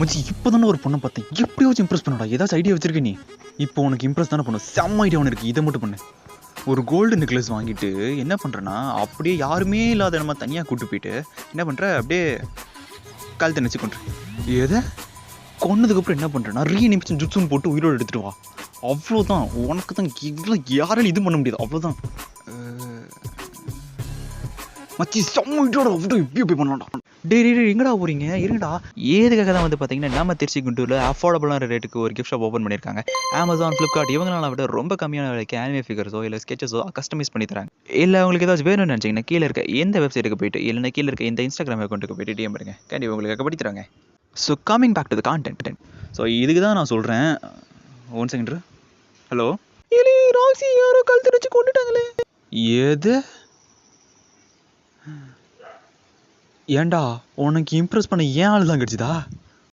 மச்சி இப்போதானே ஒரு பொண்ணை பார்த்தேன், எப்படியாச்சும் இம்ப்ரெஸ் பண்ணடா. ஏதாச்சும் ஐடியா வச்சிருக்க நீ? இப்போ உனக்கு இம்ப்ரெஸ் தானே பண்ணும், செம்ம ஐடியா ஒன்று இருக்குது, இதை மட்டும் பண்ணு. ஒரு கோல்டு நெக்லஸ் வாங்கிட்டு என்ன பண்ணுறேன்னா, அப்படியே யாருமே இல்லாத நம்ம தனியாக கூட்டு போயிட்டு என்ன பண்ணுற, அப்படியே கழுத்தை நினச்சி கொண்டுரு. எதை கொன்னதுக்கப்புறம் என்ன பண்ணுறேன்னா, ரீஅனிமேஷன் ஜுட்ஸுன்னு போட்டு உயிரோடு எடுத்துகிட்டு வா. அவ்வளோதான், உனக்கு தான் இதெல்லாம் யாராலும் இது பண்ண முடியாது, அவ்வளோதான். மச்சி செம்ம ஐடியாடா, அவ்வளோ இப்படி போய் பண்ணலாம்டா. டே எங்கடா போகிறீங்க? இருங்கடா. ஏதுக்காக தான் வந்து பார்த்தீங்கன்னா நம்ம திருச்சி குண்டூரில் அஃபோர்டபுளான ரேட்டுக்கு ஒரு கிஃப்ட் ஷாப் ஓப்பன் பண்ணியிருக்காங்க. அமேசான், ஃப்ளிப்கார்ட் இவங்களாம் விட ரொம்ப கம்மியான விலைக்கு ஆனிமே ஃபிகர்ஸோ இல்லை ஸ்கெச்சஸோ கஸ்டமைஸ் பண்ணி தராங்க. இல்லை உங்களுக்கு ஏதாச்சும் வேணும்னு நினச்சிங்கன்னா கீழே இருக்க எந்த வெப்சைட்டுக்கு போயிட்டு இல்லைன்னா கீழே இருக்க இந்த இன்ஸ்டாகிராம் அக்கௌண்ட்டுக்கு போயிட்டு டிஎம் பண்ணுங்க, கண்டிப்பாக உங்களுக்கு படி தராங்க. So coming back to the content. So இதுக்கு தான் நான் சொல்கிறேன். One second. ஹலோ, இல்லை ராக்ஸி யாரோ கழுத்து வச்சு கொண்டுட்டாங்களே. எது? ஏன்டா உனக்கு இம்ப்ரெஸ் பண்ண ஏன் ஆள் தான் கிடச்சிதா?